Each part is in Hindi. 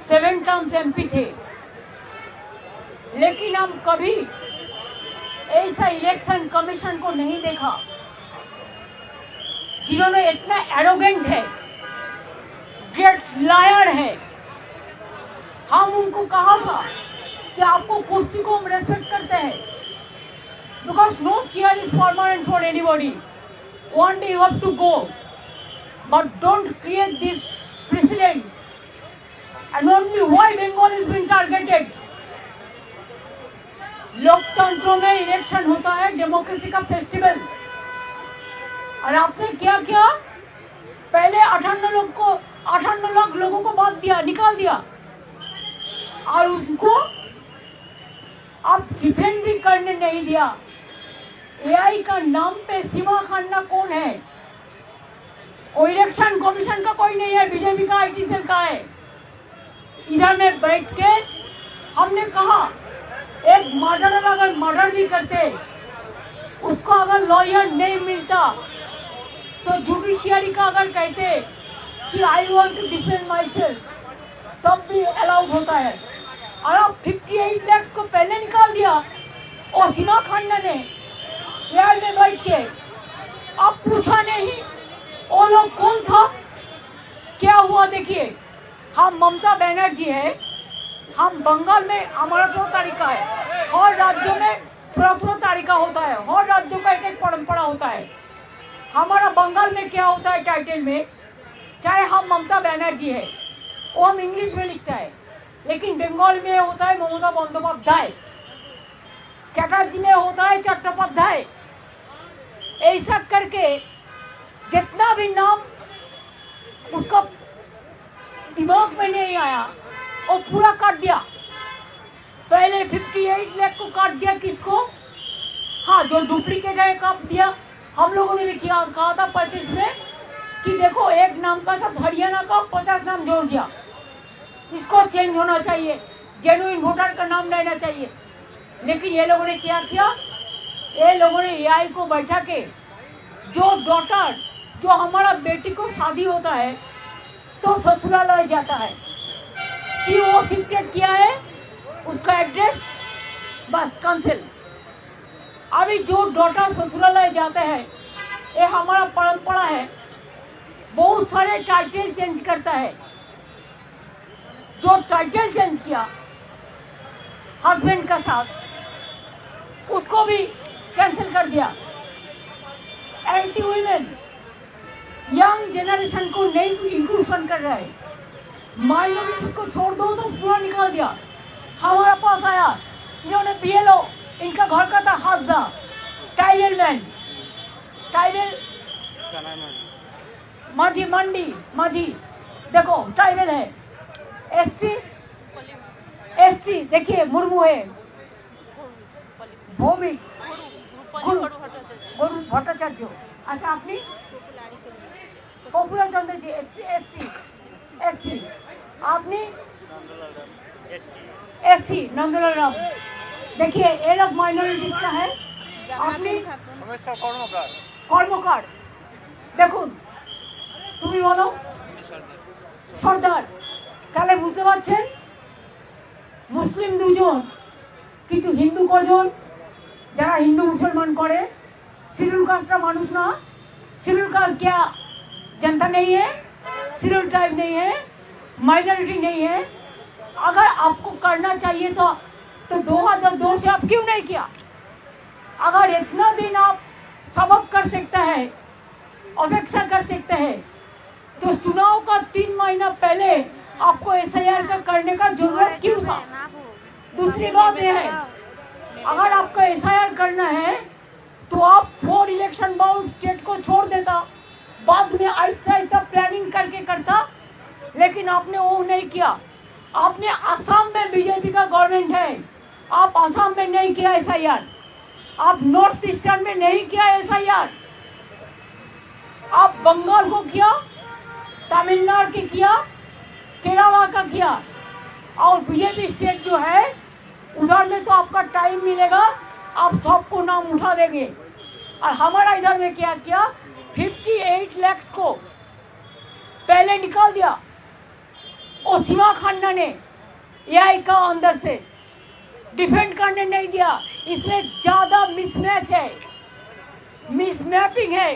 7 टर्म्स एमपी थे, लेकिन हम कभी ऐसा इलेक्शन कमीशन को नहीं देखा जिन्होंने इतना एरोगेंट है, ग्रेट लायर है। हम उनको कहा था कि आपको कुर्सी को हम रेस्पेक्ट करते हैं, because no chair is permanent for anybody, one day you have to go, but don't create this precedent and only why Bengal is being targeted. लोकतंत्र में इलेक्शन होता है, डेमोक्रेसी का फेस्टिवल, और आपने क्या किया, पहले 58 लाख लोगों को बात दिया, निकाल दिया, और उनको आप डिफेंड भी करने नहीं दिया। एआई का नाम पे सीमा खन्ना कौन है? वो इलेक्शन कमीशन का कोई नहीं है, बीजेपी का आईटी सेल का है। इधर में बैठ के हमने कहा एक मर्डरर अगर मर्डर भी करते, उसको अगर लॉयर नहीं मिलता तो जुडिशियरी का अगर कहते कि I want to defend myself, तब भी अलाउड होता है। और अब 58 लाख को पहले निकाल दिया, और सीमा खन्ना ने एआई में बैठ के अब पूछा नहीं वो लोग कौन था, क्या हुआ। देखिए, हम ममता बनर्जी है, हम बंगाल में हमारा जो तरीका है, हर राज्यों में थोड़ा तरीका होता है, हर राज्यों का एक परंपरा होता है। हमारा बंगाल में क्या होता है टाइटल में, चाहे हम ममता बनर्जी है, वो हम इंग्लिश में लिखता है, लेकिन बंगाल में होता है ममता बंदोपाध्याय, चटर्जी में होता है चट्टोपाध्याय। ऐसा करके जितना भी नाम उसका दिमाग में नहीं आया वो पूरा काट दिया। पहले 58 लाख को काट दिया, किसको? हाँ, जो डुप्लीकेट है काट दिया। हम लोगों ने भी किया, कहा था 25 में कि देखो एक नाम का सब हरियाणा का 50 नाम जोड़ दिया, इसको चेंज होना चाहिए, जेन्युइन वोटर का नाम रहना चाहिए। लेकिन ये लोगों ने क्या किया, ये लोगों ने एआई को बैठा के जो डॉटर, जो हमारा बेटी को शादी होता है तो ससुरालय जाता है कि वो शिफ्टेड किया है, उसका एड्रेस बस कैंसिल। अभी जो डॉटर ससुरालय जाते हैं, ये हमारा परंपरा है, बहुत सारे टाइटल चेंज करता है। जो टाइटल चेंज किया हस्बैंड का साथ, उसको भी कैंसिल कर दिया। एंटी वुमेन, यंग जनरेशन को नहीं इंक्लूजन कर रहा है, माइनॉरिटीज को छोड़ दो तो पूरा निकाल दिया। हमारे पास आया, इन्होंने बीएलओ, इनका घर का था हाजा, ट्राइबल मैन, ट्राइबल माझी मंडी, माझी देखो ट्राइबल है, एससी देखिए मुर्मू है, भौमिक गुरु भट्टाचार्य। अच्छा, आपने पॉपुलर चंद्र जी एससी, आपने एससी नंदलाल राम। देखिए ये लोग माइनॉरिटी का है। आपने কর্মকার দেখুন, তুমি বলো সর্দার। তাহলে বুঝতে পারছেন মুসলিম দুজন কিন্তু হিন্দু কজন, যারা হিন্দু মুসলমান করে। शेड्यूल कास्ट का मानुष ना, शेड्यूल कास्ट क्या जनता नहीं है, शेड्यूल ट्राइब नहीं है, माइनॉरिटी नहीं है। अगर आपको करना चाहिए तो 2002 से आप क्यों नहीं किया? अगर इतना दिन आप सबक कर सकते हैं, अपेक्षा कर सकते हैं, तो चुनाव का 3 महीना पहले आपको एसआईआर का करने का जरूरत क्यों था? दूसरी बात यह है, अगर आपको एसआईआर करना है तो आप 4 इलेक्शन बाउंड स्टेट को छोड़ देता, बाद में ऐसा प्लानिंग करके करता, लेकिन आपने वो नहीं किया। आपने असम में बीजेपी का गवर्नमेंट है, आप असम में नहीं किया एसआईआर, आप नॉर्थ ईस्टर्न में नहीं किया एसआईआर, आप बंगाल को किया, तमिलनाडु के किया, केरला का किया, और बीजेपी स्टेट जो है उधर में तो आपका टाइम मिलेगा, आप सबको नाम उठा देंगे। और हमारा इधर में क्या किया, 58 लाख को पहले निकाल दिया, और सीमा खन्ना ने एआई का अंदर से डिफेंड करने नहीं दिया। इसमें ज्यादा मिसमैच है, मिसमैपिंग है।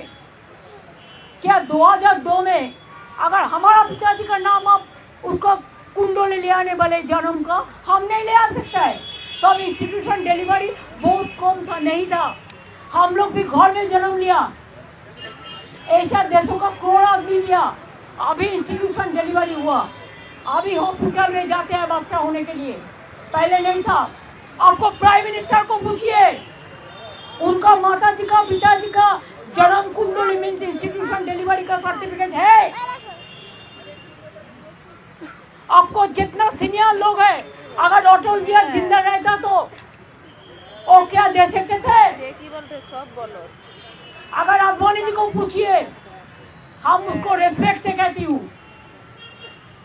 क्या 2002 में अगर हमारा पिताजी का नाम आप उसका कुंडोले ले आने वाले जन्म का हम नहीं ले आ सकता है, तो अब इंस्टीट्यूशन डिलीवरी बहुत कम था, नहीं था। हम लोग भी घर में जन्म लिया, एशिया देशों का करोड़ आदमी लिया, अभी इंस्टीट्यूशन डिलीवरी हुआ, अभी हॉस्पिटल में जाते हैं बच्चा होने के लिए, पहले नहीं था। आपको प्राइम मिनिस्टर को पूछिए, उनका माता जी का पिताजी का जन्म कुंडली मीन्स इंस्टीट्यूशन डिलीवरी का सर्टिफिकेट है। आपको जितना सीनियर लोग है, अगर अटल जी जिंदा रहता तो और क्या दे सकते थे? अगर आप मोदी जी को पूछिए, हम उसको रेस्पेक्ट से कहती हूँ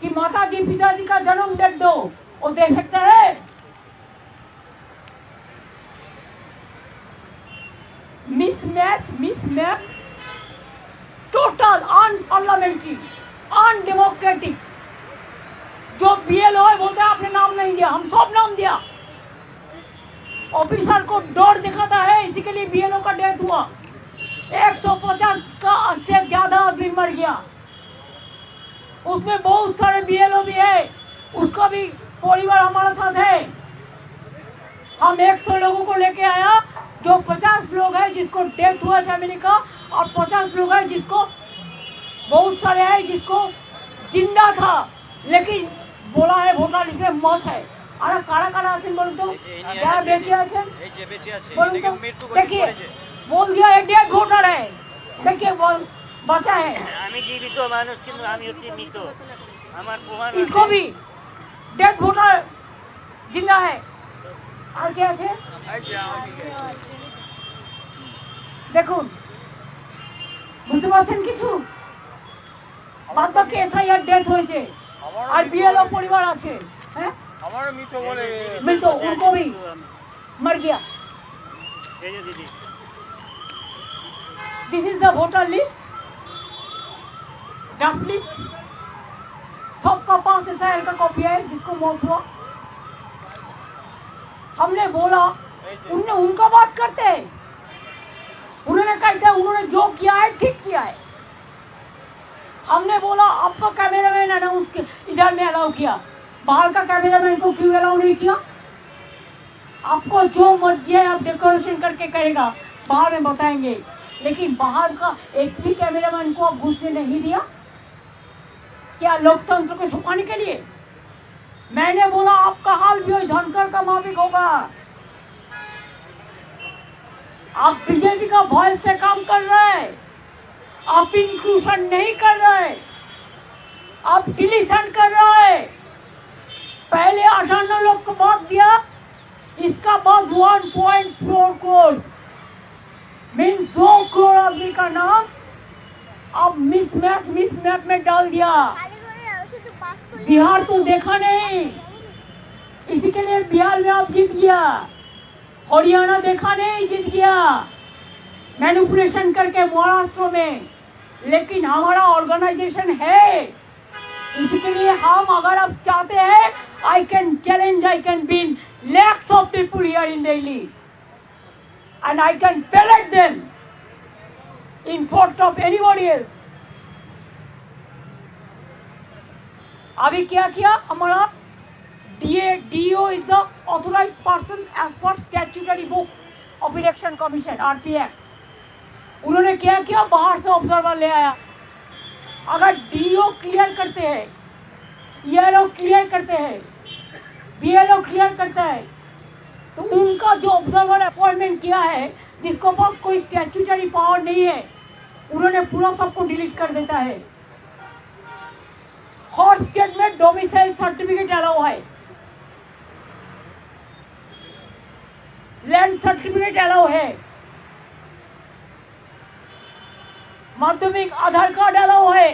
कि माता जी पिताजी का जन्म डेट दो, वो दे सकते हैं? Mismatch, mismap, total unparliamentary, undemocratic. जो बीएलओ है बोलते हैं आपने नाम नहीं दिया, हम सब नाम दिया। ऑफिसर को डर दिखाता है, इसी के लिए बीएलओ का डेथ हुआ। 150 का से ज्यादा आदमी मर गया, उसमें बहुत सारे बीएलओ भी है, उसका भी परिवार हमारे साथ है। हम 100 लोगों को लेके आया, जो 50 लोग हैं जिसको डेथ हुआ फैमिली का, और 50 लोग हैं जिसको बहुत सारे हैं जिसको जिंदा था लेकिन बोला है ভোটার লিস্টে মত है। अरे कारा कारा आছেন বলুন তো, যারা বেঁচে আছেন বলুন তো। देखिए बोल दिया एक डेड वोटर है, देखिए बचा है। আমি জীবিত মানুষ কিন্তু আমি হচ্ছি মৃত, আমার প্রমাণ আছে। इसको भी डेड वोटर जिंदा है। আর কে আছে দেখুন, বুঝতে পারছেন কিছু? বাদ বাকি এসআইআর ডেথ হয়েছে আর বিএলও পরিবার আছে, হ্যাঁ আমারও মৃত বলে মৃত, उनको भी मर गया। This is the voter list, draft list, सबका पास एसआईआर का कॉपी है जिसको मौत हुआ। हमने बोला, उनने उनका बात करते हैं, उन्होंने कहते हैं उन्होंने जो किया है ठीक किया है। हमने बोला आपका कैमरामैन अनाउंस इधर में अलाउ किया, बाहर का कैमरामैन को क्यों अलाउ नहीं किया? आपको जो मर्जी है आप डेकोरेशन करके करेगा, बाहर में बताएंगे, लेकिन बाहर का एक भी कैमरामैन को आप घुसने नहीं दिया। क्या लोकतंत्र को छुपाने के लिए? मैंने बोला आपका हाल भी वही धनकर का माफिक होगा। आप बीजेपी का वॉइस से काम कर रहे हैं, आप इंक्लूशन नहीं कर रहे, आप डिलीशन कर रहे। पहले 58 लोग को बात दिया, इसका बाद 1.4 करोड़ मीन 2 करोड़ आदमी का नाम अब मिसमैप में डाल दिया। बिहार तो देखा नहीं, इसी के लिए बिहार में आप जीत गया। हरियाणा देखा नहीं, जीत गया मैनिपुलेशन करके महाराष्ट्र में। लेकिन हमारा ऑर्गेनाइजेशन है, इसी के लिए हम अगर आप चाहते हैं, I can challenge, I can win lakhs of people here in Delhi and I can pellet them in front of anybody else। अभी क्या किया हमारा DO is the authorized person as per statutory book of election commission RP Act। उन्होंने क्या किया, बाहर से ऑब्जर्वर ले आया। अगर DO क्लियर करते हैं, ERO क्लियर करते हैं, BLO क्लियर करता है, तो उनका जो ऑब्जर्वर अपॉइंटमेंट किया है, जिसको पास कोई स्टैट्यूटरी पावर नहीं है, उन्होंने पूरा सबको डिलीट कर देता है। हर स्टेट में डोमिसाइल सर्टिफिकेट अलाउ है, लैंड सर्टिफिकेट अलाउ है, माध्यमिक आधार कार्ड अलाउ है,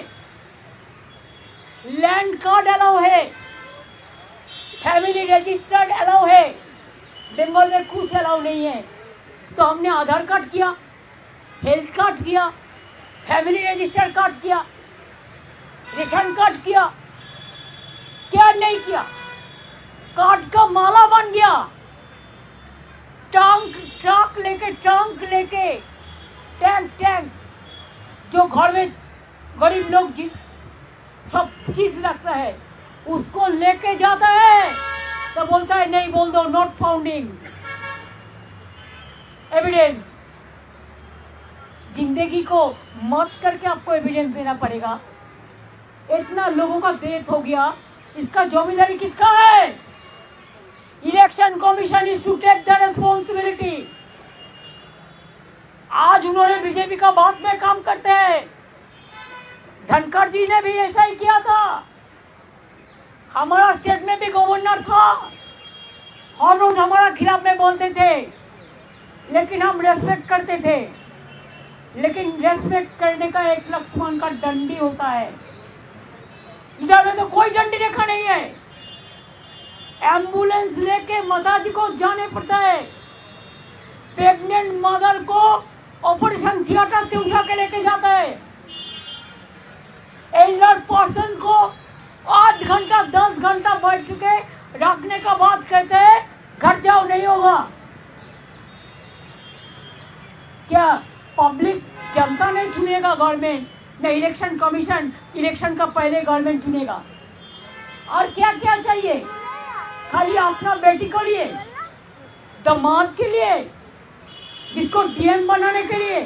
लैंड कार्ड अलाउ है, फैमिली रजिस्टर्ड अलाउ है। बंगाल में कुछ अलाउ नहीं है। तो हमने आधार कार्ड किया, हेल्थ कार्ड किया, फैमिली रजिस्टर्ड कार्ड किया, रेशन कार्ड किया, क्या नहीं किया? काट का माला बन गया। ट्रक लेके टैंक जो घर में गरीब लोग सब चीज रखता है उसको लेके जाता है तो बोलता है नहीं, बोल दो नॉट फाउंडिंग एविडेंस। जिंदगी को मत करके आपको एविडेंस देना पड़ेगा। इतना लोगों का डेथ हो गया, इसका जिम्मेदारी किसका है? Election commission is to take the responsibility. आज उन्होंने बीजेपी का बात में काम करते हैं। धनखड़ जी ने भी ऐसा ही किया था। हमारा स्टेट में भी गवर्नर था, हर रोज हमारा खिलाफ में बोलते थे, लेकिन हम रेस्पेक्ट करते थे। लेकिन रेस्पेक्ट करने का एक लक्ष्मण का डंडी होता है। इधर में तो कोई डंडी रेखा नहीं है। एम्बुलेंस लेके माताजी को जाने पड़ता है। प्रेग्नेंट मदर को ऑपरेशन थिएटर से उठा के लेके जाता है। एल्डर पर्सन को 8 घंटा 10 घंटा बैठ के रखने का बात कहते हैं घर जाओ, नहीं होगा। क्या पब्लिक जनता नहीं चुनेगा गवर्नमेंट? नहीं, इलेक्शन कमीशन इलेक्शन का पहले गवर्नमेंट चुनेगा। और क्या क्या चाहिए? खाली अपना बेटी के लिए, दामाद के लिए, जिसको डीएम बनाने के लिए।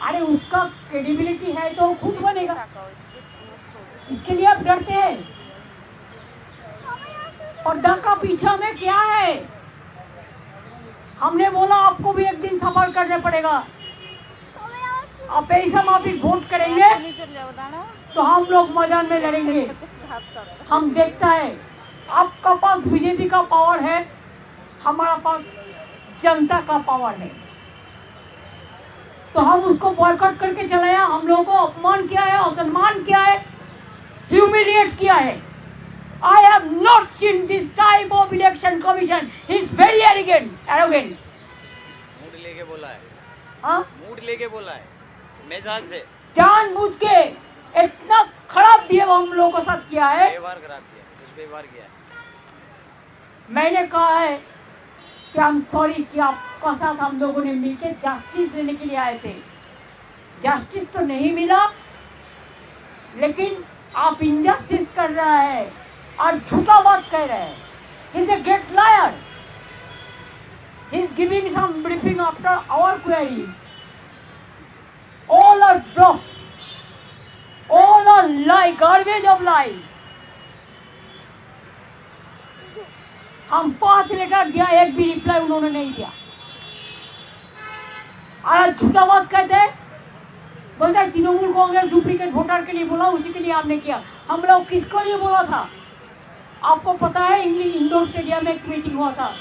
अरे उसका क्रेडिबिलिटी है तो खुद बनेगा, इसके लिए आप डरते हैं। पर्दा का पीछा में क्या है? हमने बोला आपको भी एक दिन सफर करने पड़ेगा। आप ऐसा माफी वोट करेंगे तो हम लोग मैदान में लड़ेंगे। हम देखता है आपका पास बीजेपी का पावर है, हमारा पास जनता का पावर है। तो हम उसको बॉयकॉट करके चलाया। हम लोगों को अपमान किया है, असम्मान किया है, ह्यूमिलिएट किया है। I have not seen this type of election commission. He is very arrogant. Mood लेके बोला है। हाँ? मूड लेके बोला है, मिजाज से जानबूझ के इतना खराब बिहेव हम लोगों के साथ किया है। व्यवहार खराब किया, कुछ व्यवहार किया है। मैंने कहा है कि आई एम सॉरी कि आपका साथ हम लोगों ने मिलकर जस्टिस देने के लिए आए थे। जस्टिस तो नहीं मिला, लेकिन आप इनजस्टिस कर रहा है और झूठा बात कह रहे हैं। He is a great liar. He is giving some briefing after our queries. All are dropped. All are lie, garbage of lies. हम 5 लेटर दिया, एक भी रिप्लाई उन्होंने नहीं दिया। और झूठा बात कहते हैं, बोलता है तृणमूल कांग्रेस डुप्लीकेट वोटर के लिए बोला, उसी के लिए आपने किया। हम लोग किसको लिए बोला था? आपको पता है इंग्लिश इंडोर स्टेडियम में एक मीटिंग हुआ था।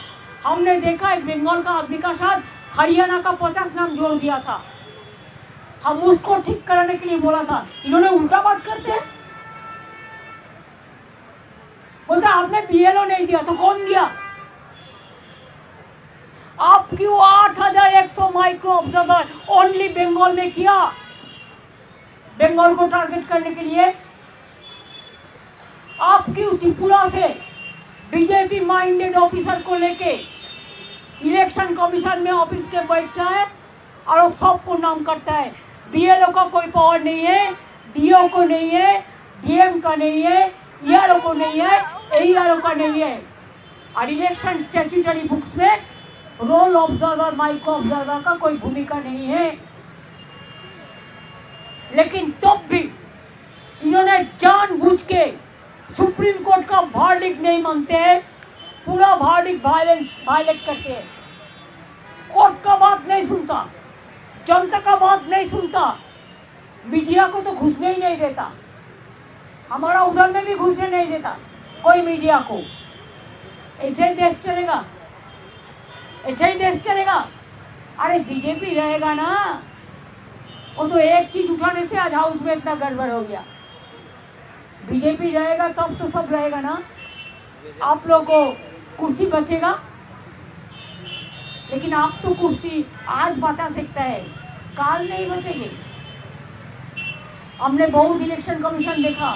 हमने देखा एक बंगाल का आदमी का साथ हरियाणा का 50 नाम जोड़ दिया था। हम उसको ठीक कराने के लिए बोला था। इन्होंने उल्टा बात करते हैं। बोलता आपने बीएलओ नहीं दिया, तो कौन दिया? आप क्यों 8100 माइक्रो ऑब्जर्वर ओनली बंगाल में किया? बंगाल को टारगेट करने के लिए। आप क्यों त्रिपुरा से बीजेपी माइंडेड ऑफिसर को लेके इलेक्शन कमीशन में ऑफिस के बैठता है और सबको नाम करता है? बीएलओ का कोई पावर नहीं है, डीओ को नहीं है, डीएम का नहीं है, ईआरओ को नहीं है, एईआरओ का नहीं है। और इलेक्शन स्टैट्यूटरी बुक्स में रोल ऑब्जर्वर, माइक्रो ऑब्जर्वर का कोई भूमिका नहीं है। लेकिन तब भी इन्होंने जानबूझ के सुप्रीम कोर्ट का वर्डिक्ट नहीं मानते हैं, पूरा वर्डिक्ट वायलेट करते हैं। कोर्ट का बात नहीं सुनता, जनता का बात नहीं सुनता, मीडिया को तो घुसने ही नहीं देता। हमारा उधर में भी घुसने नहीं देता कोई मीडिया को। ऐसे ही देश चलेगा? ऐसे ही देश चलेगा? अरे बीजेपी रहेगा ना, वो तो एक चीज उठाने से आज हाउस में इतना गड़बड़ हो गया। बीजेपी रहेगा तब तो सब रहेगा ना। आप लोगों को कुर्सी बचेगा, लेकिन आप तो कुर्सी आज बचा सकता है, काल नहीं बचेगी। हमने बहुत इलेक्शन कमीशन देखा,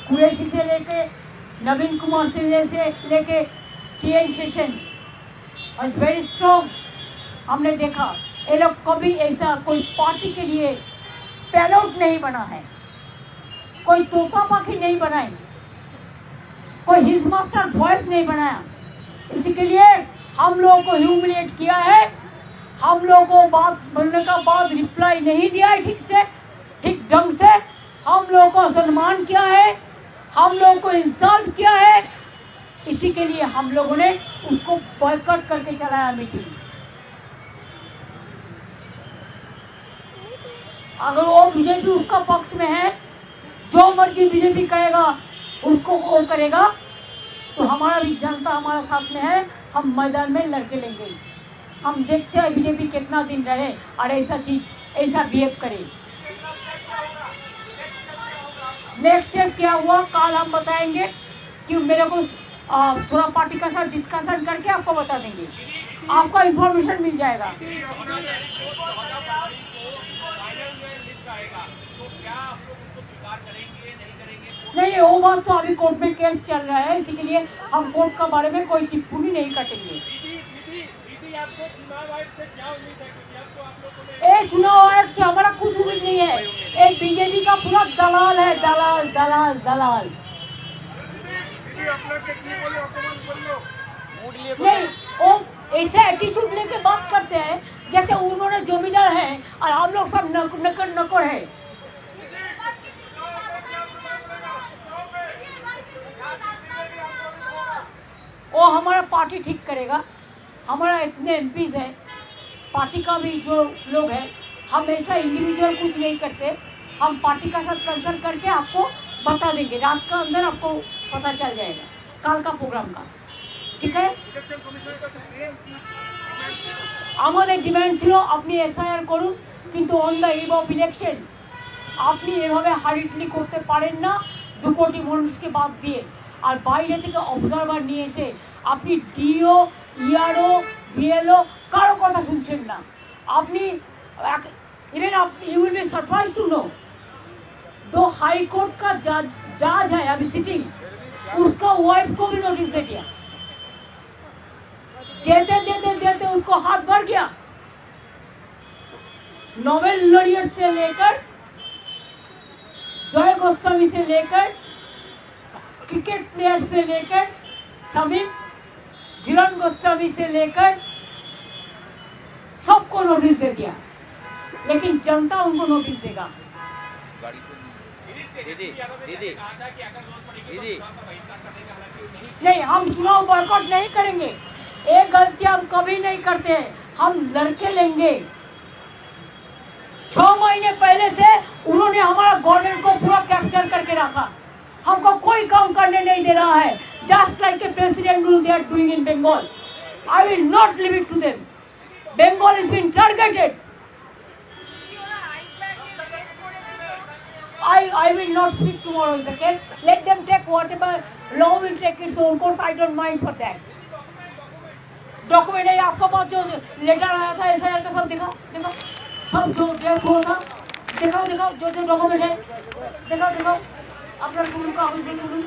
कुरैशी से लेके नवीन कुमार से लेके TN session was very strong. हमने देखा ये लोग कभी ऐसा कोई पार्टी के लिए पैलोट नहीं बना है, कोई तोता पाखी नहीं बनाई, कोई हिज मास्टर वॉइस नहीं बनाया। इसी के लिए हम लोगों को ह्यूमिलिएट किया है, हम लोगों को बात बोलने का बाद रिप्लाई नहीं दिया है ठीक से, ठीक ढंग से, हम लोगों को सम्मान किया है, हम लोगों को इंसल्ट किया है। इसी के लिए हम लोगों ने उसको बॉयकॉट करके चलाया मीटिंग। अगर वो बीजेपी उसका पक्ष में है, जो मर्जी बीजेपी कहेगा उसको वो करेगा, तो हमारा भी जनता हमारा साथ में है, हम मैदान में लड़के लेंगे। हम देखते हैं बीजेपी कितना दिन रहे और ऐसा बिहेव करे। नेक्स्ट स्टेप क्या हुआ कल हम बताएंगे, कि मेरे को थोड़ा पार्टी का साथ डिस्कशन करके आपको बता देंगे, आपको इंफॉर्मेशन मिल जाएगा। नहीं, वो बात तो अभी कोर्ट में केस चल रहा है, इसी के लिए हम कोर्ट के बारे में कोई टिप्पणी नहीं करेंगे। चुनाव आयोग से हमारा कुछ उम्मीद नहीं है, एक बीजेपी का पूरा दलाल है, दलाल दलाल दलाल। नहीं, वो ऐसे एटीट्यूड लेके बात करते हैं जैसे उन्होंने जमींदार है और हम लोग सब नकर है। वो हमारा पार्टी ठीक करेगा, हमारा इतने एमपीज है, पार्टी का भी जो लोग हैं, हम ऐसा इंडिविजुअल कुछ नहीं करते, हम पार्टी का साथ कंसल्ट करके आपको बता देंगे, रात का अंदर आपको पता चल जाएगा कल का प्रोग्राम का, ठीक है। আমাদের ডিমান্ড ছিল আপনি SIR করুন, কিন্তু on the eve of election আপনি এভাবে হারিটলি করতে পারেন না 2 কোটি মানুষকে বাদ দিয়ে, আর বাইরে থেকে অবজারভার নিয়ে এসে আপনি DO ERO BLO কারো কথা শুনছেন না। আপনি even you will be surprise to know 2 high court का जज है अभी सिटिंग, उसका वाइफ को भी नोटिस दे दिया, देते देते देते उसको हाथ भर गया। नोबेल लॉरियट से लेकर जय गोस्वामी से लेकर क्रिकेट प्लेयर से लेकर समीप जीवन गोस्वामी से लेकर सबको नोटिस दे दिया, लेकिन जनता उनको नोटिस देगा। दीदी दीदी दीदी नहीं, हम चुनाव बॉयकॉट नहीं करेंगे, एक गलती हम कभी नहीं करते, हम लड़के लेंगे। 6 महीने पहले से उन्होंने हमारा गवर्नमेंट को पूरा कैप्चर करके रखा, हमको कोई काम करने नहीं दे रहा है, just like a president rule they are doing in Bengal. I will not leave it to them. Bengal is being targeted. I will not speak tomorrow in the case. Let them take whatever law will take its own course. I don't mind for that. Document है आपका पास, जो लेटर आया था SIR का, सब दिखाओ दिखाओ, सब जो ड्रेस हुआ था दिखाओ दिखाओ, जो जो डॉक्यूमेंट है दिखाओ दिखाओ, अपना गुरु का गुरु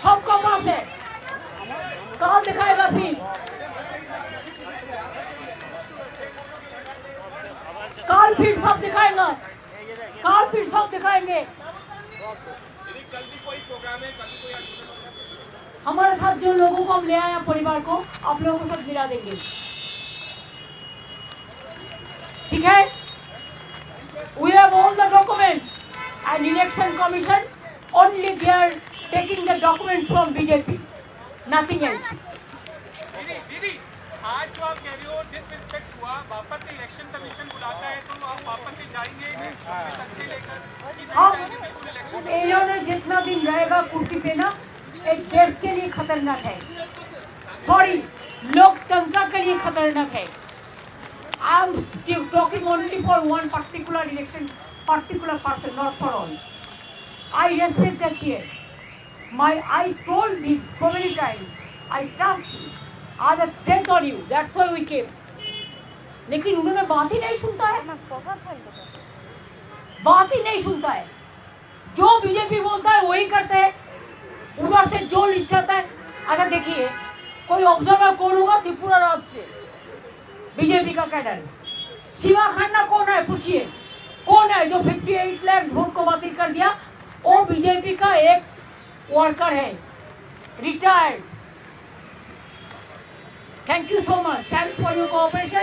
सबका पास है, कहाँ दिखाएगा फिर? काल फिर सब दिखाएगा, काल फिर सब दिखाएंगे। हमारे साथ जो लोगों को हम ले आए परिवार को, आप लोगों को सब मिला देंगे, ठीक है। We have all the documents and election commission only they are taking the documents from BJP, nothing else. दीदी आज जो आप कह रहे हो डिसरिस्पेक्ट हुआ, वापस से इलेक्शन कमीशन बुलाता है तो आप वापस से जाएंगे लेकर? हाँ, इन्होंने जितना दिन रहेगा कुर्सी पे ना, एक देश के लिए खतरनाक है, सॉरी लोकतंत्र के लिए खतरनाक है। I am talking only for one particular election, particular person, not for all. I respect the chair, I told him so many times, I trust you, I have faith on you, that's why we came. लेकिन उन्होंने बात ही नहीं सुनता है। बात ही नहीं सुनता है। जो बीजेपी बोलता है वही करते हैं, उधर से जो लिस्ट आता है। अच्छा देखिए, कोई ऑब्जर्वर कौन होगा त्रिपुरा राज्य से बीजेपी का कैडर? शिवा खन्ना कौन है? पूछिए कौन है जो 58 लाख वोट को बातिल कर दिया? वो बीजेपी का एक वर्कर है, retired. Thank you so much, thanks for your cooperation.